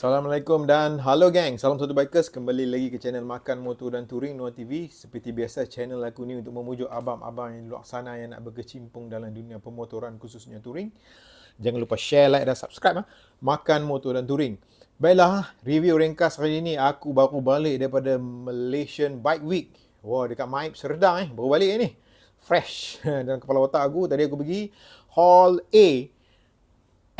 Assalamualaikum dan halo gang. Salam satu bikers, kembali lagi ke channel Makan Motor dan Touring Noah TV. Seperti biasa, channel aku ni untuk memujuk abang-abang yang di luar sana yang nak berkecimpung dalam dunia pemotoran khususnya touring. Jangan lupa share, like dan subscribe Makan Motor dan Touring. Baiklah, review ringkas hari ini aku baru balik daripada Malaysian Bike Week. Wah, dekat Maib Serdang baru balik ni. Fresh dalam kepala otak aku. Tadi aku pergi Hall A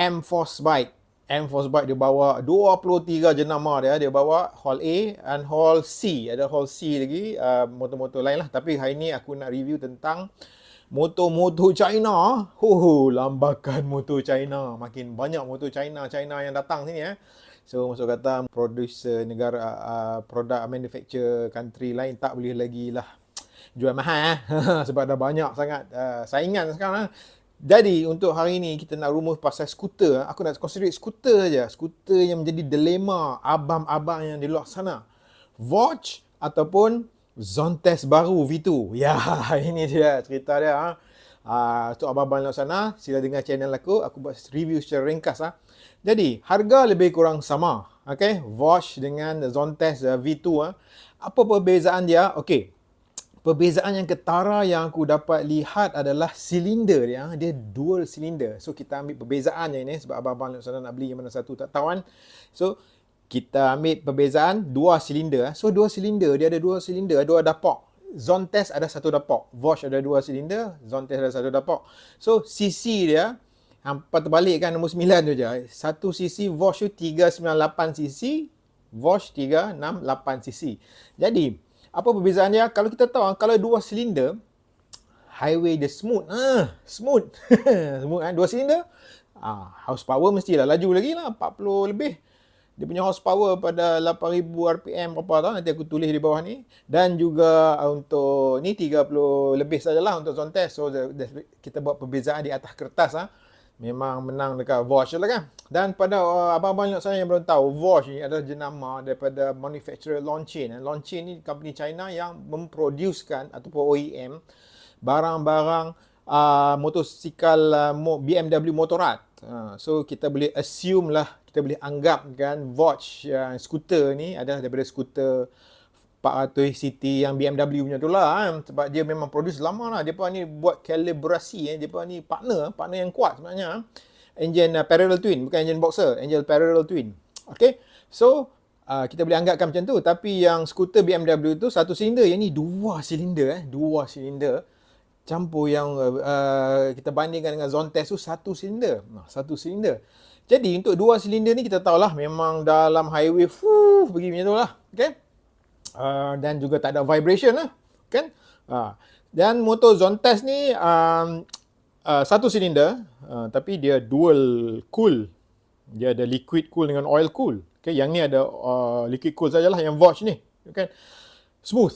M-Force Bike. M-Force Bike dia bawa 23 jenama dia. Dia bawa Hall A dan Hall C. Ada Hall C lagi, motor-motor lain lah. Tapi hari ni aku nak review tentang motor-motor China. Lambakan motor China. Makin banyak motor China yang datang sini. So, maksud kata producer negara, produk manufacturer country lain tak boleh lagi lah jual mahal sebab dah banyak sangat saingan sekarang. Jadi untuk hari ni kita nak rumus pasal skuter. Aku nak consider skuter saja. Skuter yang menjadi dilema abang-abang yang di luar sana. Vogue ataupun Zontes baru V2. Ya, ini dia cerita dia. Untuk abang-abang luar sana, sila dengar channel aku. Aku buat review secara ringkas. Jadi, harga lebih kurang sama. Okay, Vogue dengan Zontes V2. Apa perbezaan dia? Okay. Perbezaan yang ketara yang aku dapat lihat adalah silinder dia. Dia dual silinder. So, kita ambil perbezaan yang ini sebab abang-abang sana nak beli yang mana satu tak tahu kan. So, kita ambil perbezaan dua silinder. So, dua silinder. Dia ada dua silinder, dua dapak. Zontes ada satu dapak. Vogue ada dua silinder. Zontes ada satu dapak. So, cc dia, hampa terbalikkan nombor 9 tu je. Satu cc Vogue tu 398cc. Vogue 368cc. Jadi, apa perbezaan dia? Kalau kita tahu, kalau dua silinder, highway dia smooth. Smooth. Smooth kan? Dua silinder, horsepower mestilah laju lagi lah. 40 lebih. Dia punya horsepower pada 8,000 RPM berapa tau. Nanti aku tulis di bawah ni. Dan juga untuk ni 30 lebih sajalah untuk Zontes. So, kita buat perbezaan di atas kertas. Memang menang dekat Vogue lah kan. Dan pada abang-abang saya yang belum tahu, Vogue ni adalah jenama daripada manufacturer Longchin. Longchin ni company China yang memproducekan ataupun OEM barang-barang motosikal BMW Motorrad. So kita boleh assume lah, kita boleh anggap kan Vogue skuter ni adalah daripada skuter 400cc yang BMW punya tu lah sebab dia memang produce lama lah. Dia pun ni buat kalibrasi dia pun ni partner yang kuat sebenarnya. Engine parallel twin, bukan engine boxer, engine parallel twin. Okay, so kita boleh anggapkan macam tu. Tapi yang skuter BMW tu satu silinder, yang ni dua silinder dua silinder. Campur yang kita bandingkan dengan Zontes tu satu silinder. Satu silinder. Jadi untuk dua silinder ni kita tahulah memang dalam highway pergi macam tu lah. Okay, dan juga tak ada vibration lah kan. Dan motor Zontes ni satu silinder tapi dia dual cool. Dia ada liquid cool dengan oil cool. Okay, yang ni ada liquid cool sajalah, yang Vogue ni kan smooth.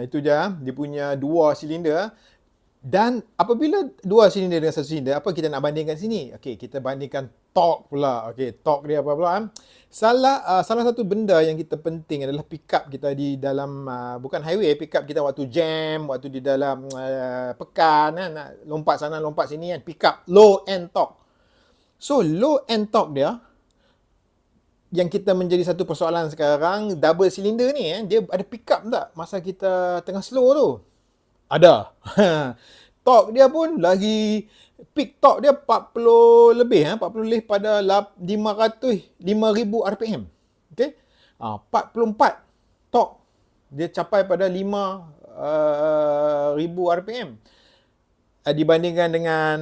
Itu je dia punya dua silinder. Dan apabila dua silinder dengan satu silinder, apa kita nak bandingkan sini? Okey, kita bandingkan torque pula. Okey, torque dia apa pula? Salah satu benda yang kita penting adalah pick up kita di dalam bukan highway, pick up kita waktu jam, waktu di dalam pekan nak lompat sana lompat sini kan, pick up low end torque. So low end torque dia yang kita menjadi satu persoalan sekarang, double silinder ni dia ada pick up tak masa kita tengah slow tu? Ada. Torque dia pun lagi, peak torque dia 40 lebih 40 lebih pada 5,000 RPM. Okey. 44 torque dia capai pada 5,000 RPM. Dibandingkan dengan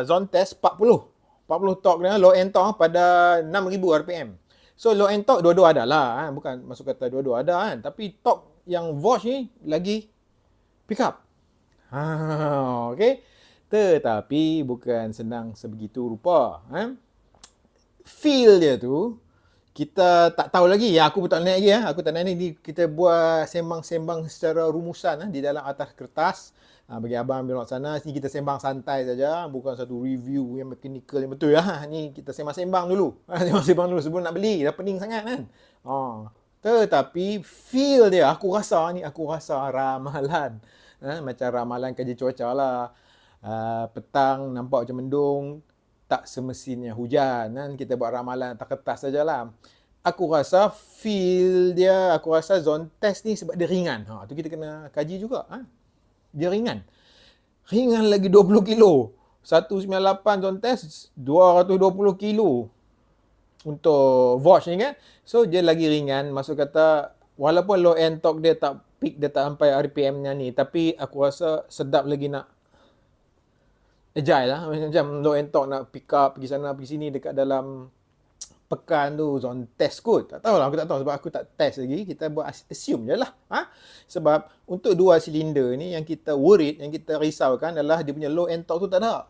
Zontes 40 torque dengan low end torque pada 6,000 RPM. So low end torque dua-dua ada lah bukan masuk kata dua-dua ada kan, tapi torque yang Vogue ni lagi pick up. Okay. Tetapi bukan senang sebegitu rupa. Feel dia tu kita tak tahu lagi. Aku pun tak naik lagi. Aku tak naik ni. Kita buat sembang-sembang secara rumusan di dalam atas kertas. Bagi abang ambil sana, sini kita sembang santai saja. Bukan satu review yang mechanical yang betul. Ni kita sembang-sembang dulu. Sembang-sembang dulu sebelum nak beli. Dah pening sangat kan. Tetapi feel dia, aku rasa ramalan. Macam ramalan kerja cuaca lah. Petang nampak macam mendung, tak semestinya hujan kan. Kita buat ramalan atas kertas sajalah. Aku rasa feel dia, aku rasa zone test ni sebab dia ringan. Tu kita kena kaji juga. Dia ringan. Ringan lagi 20 kilo. 198 zone test, 220 kilo untuk watch ni kan. So dia lagi ringan. Maksud kata, walaupun low end torque dia tak peak, dia tak sampai RPM-nya ni. Tapi aku rasa sedap lagi nak agile lah. Macam low end torque nak pick up, pergi sana, pergi sini dekat dalam pekan tu zone test kot. Tak tahulah, aku tak tahu sebab aku tak test lagi. Kita buat assume je lah. Sebab untuk 2 silinder ni yang kita worried, yang kita risaukan adalah dia punya low end torque tu tak ada.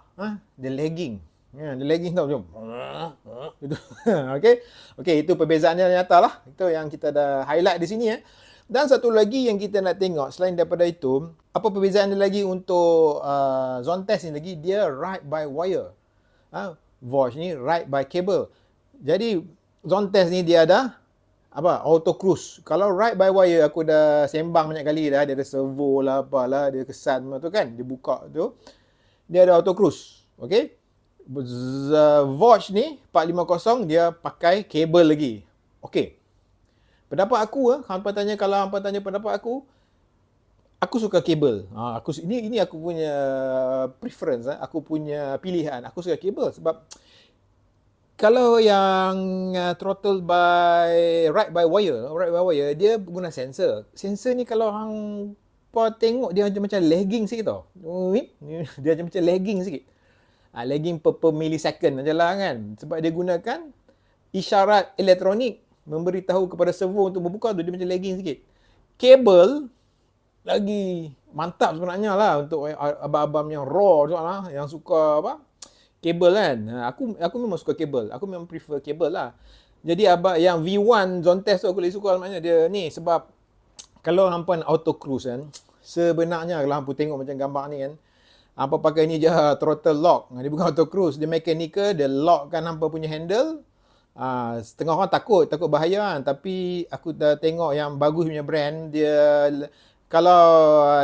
Dia lagging. Dia lagging tau macam. Okay, itu perbezaannya nyata lah. Itu yang kita dah highlight di sini. Dan satu lagi yang kita nak tengok selain daripada itu, apa perbezaan dia lagi untuk zone test ni lagi, dia ride by wire. Watch ni ride by cable. Jadi zone test ni dia ada auto cruise. Kalau ride by wire aku dah sembang banyak kali dah, dia ada servo lah apalah, dia kesan tu kan, dia buka tu. Dia ada auto cruise. Okey. Watch ni 450 dia pakai kabel lagi. Okey. Pendapat aku kalau hangpa tanya pendapat aku suka kabel. Ini aku punya preference, aku punya pilihan. Aku suka kabel sebab kalau yang throttle by ride by wire, dia guna sensor. Sensor ni kalau hangpa tengok dia macam lagging sikit tau. Dia macam lagging sikit. Lagging per millisecond macam lah kan. Sebab dia gunakan isyarat elektronik memberitahu kepada servo untuk membuka tu, dia macam lagging sikit. Kabel lagi mantap sebenarnya lah untuk abang-abang yang raw tu lah, yang suka kabel kan. Aku memang suka kabel. Aku memang prefer kabel lah. Jadi yang V1 zone test tu aku lebih suka maknanya dia ni sebab kalau hampa auto cruise kan, sebenarnya kalau hampa tengok macam gambar ni kan, hampa pakai ni je throttle lock. Dia bukan auto cruise, dia mechanical, dia lock kan hampa punya handle. Setengah orang takut bahaya kan, tapi aku dah tengok yang bagus punya brand, dia kalau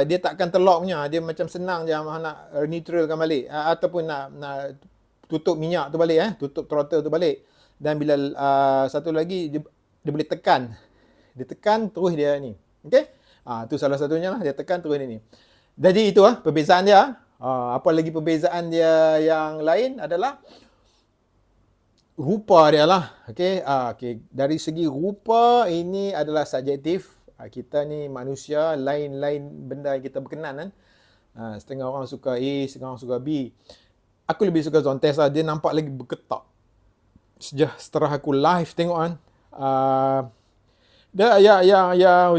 dia takkan terlock punya, dia macam senang je nak neutralkan balik ataupun nak tutup minyak tu balik tutup throttle tu balik. Dan bila satu lagi dia boleh tekan. Dia tekan terus dia ni. Okey? Tu salah satunya lah, dia tekan terus dia ni. Jadi itu perbezaan dia. Apa lagi perbezaan dia yang lain adalah rupa dia lah. Okey, dari segi rupa ini adalah subjektif. Kita ni manusia, lain-lain benda yang kita berkenan kan. Setengah orang suka A, setengah orang suka B. Aku lebih suka zone test lah. Dia nampak lagi berketak. Setelah aku live tengok kan. Dia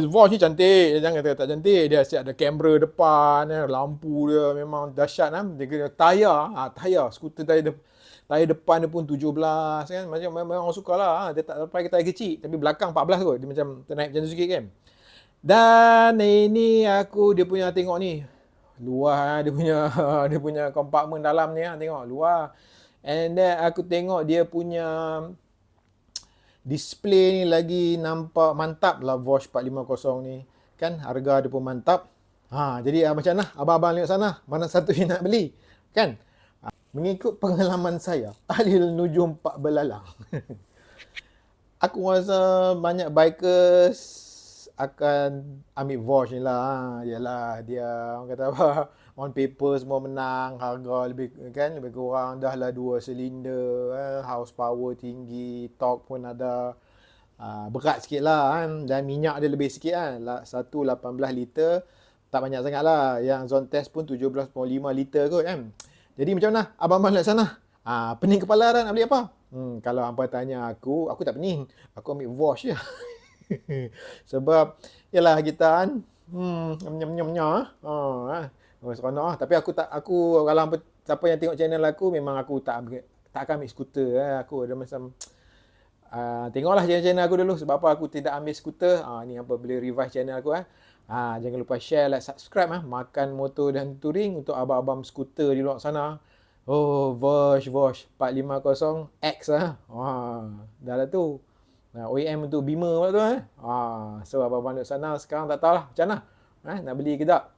watch ni cantik. Jangan kata tak cantik. Dia siap ada kamera depan, lampu dia memang dahsyat kan. Dia kena tayar, skuter tayar depan dia pun 17 kan. Macam memang orang suka lah. Dia tak sampai ke tayar kecil, tapi belakang 14 kot. Dia macam ternaik macam tu sikit kan. Dan ini dia punya tengok ni. Luar dia punya kompartmen dalam ni tengok luar. And then aku tengok dia punya display ni lagi nampak mantap lah. Bosch 450 ni kan, harga dia pun mantap. Jadi macam mana abang-abang lihat sana, mana satu yang nak beli kan? Mengikut pengalaman saya, ahli nujum Pak Belalang. Aku rasa banyak bikers akan ambil Bosch ni lah. Yalah, dia orang kata on paper semua menang, harga lebih kurang dah lah 2 silinder, horsepower tinggi, torque pun ada, berat sikit lah kan, dan minyak dia lebih sikit kan, 118 liter, tak banyak sangat lah. Yang zone test pun 17.5 liter kot kan. Jadi macam mana abang-abang lihat sana? Pening kepala dah nak beli apa? Kalau hampa tanya aku tak pening. Aku ambil Bosch je. Sebab yalah kita kan nyam-nyam-nyam seronok lah. Tapi aku kalau siapa yang tengok channel aku, memang aku tak akan ambil skuter. Aku ada macam tengoklah channel aku dulu. Sebab apa aku tidak ambil skuter. Ni apa boleh revise channel aku. Jangan lupa share, like, subscribe. Makan Motor dan Touring untuk abang-abang skuter di luar sana. Bosch 450X dah lah tu. OEM untuk Beamer tu So abang-abang di sana sekarang tak tahulah macam mana nak beli ke tak.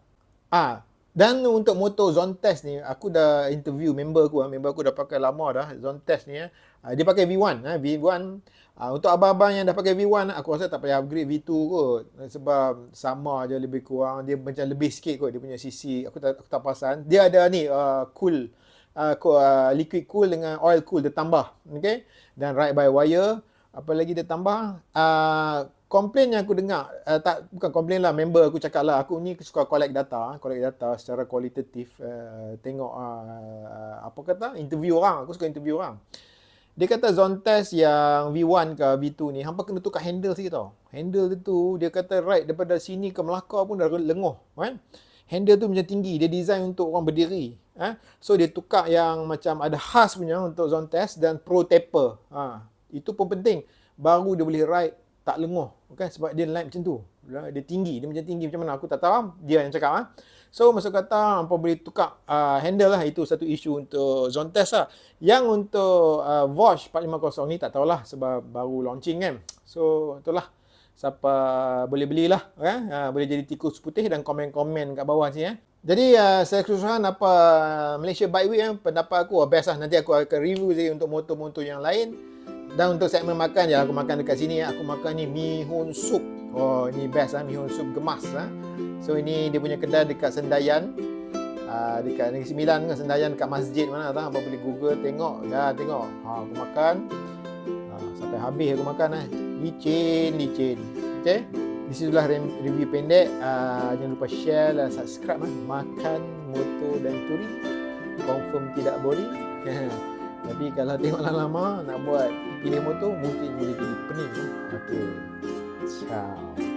Dan untuk motor Zontes ni, aku dah interview member aku dah pakai lama dah Zontes ni. Dia pakai V1. V1. Untuk abang-abang yang dah pakai V1, aku rasa tak payah upgrade V2 kot. Sebab sama je lebih kurang. Dia macam lebih sikit kot dia punya CC. Aku tak perasan. Dia ada ni, cool. Liquid cool dengan oil cool dia tambah. Okay? Dan ride by wire. Apa lagi dia tambah? Komplain yang aku dengar, bukan komplain lah, member aku cakap lah, aku ni suka collect data secara kualitatif, tengok apa kata, interview orang, aku suka interview orang. Dia kata Zontes yang V1 ke V2 ni, hampa kena tukar handle sikit tau. Handle tu, dia kata ride daripada sini ke Melaka pun dah lenguh, kan? Handle tu macam tinggi, dia design untuk orang berdiri. So dia tukar yang macam ada khas punya untuk Zontes dan Pro Taper. Itu pun penting, baru dia boleh ride tak lenguh, kan? Sebab dia naik macam tu. Dia tinggi, dia macam tinggi macam mana aku tak tahu, dia yang cakap. So masuk kata apa boleh tukar handle lah, itu satu isu untuk Zontes lah. Yang untuk Vosh 450 ni tak tahulah sebab baru launching kan. So itulah, siapa boleh belilah, kan? Boleh jadi tikus putih dan komen-komen kat bawah sini. Jadi saya keseluruhan apa Malaysia Bike Week, pendapat aku best lah. Nanti aku akan review je untuk motor-motor yang lain. Dan untuk segmen makan, aku makan dekat sini. Aku makan ni mihun soup. Oh, ni best lah, mihun soup gemas lah. So ini dia punya kedai dekat Sendayan. Dekat Negeri Sembilan ke Sendayan, dekat masjid mana tak? Apa boleh Google tengok. Tengok. Aku makan. Sampai habis aku makan Licin. Okay. Di situlah review pendek. Jangan lupa share dan subscribe. Makan motor dan touring. Confirm tidak boring. Tapi kalau tengok lama-lama nak buat pilih motor, mungkin boleh jadi pening. Okay. Ciao.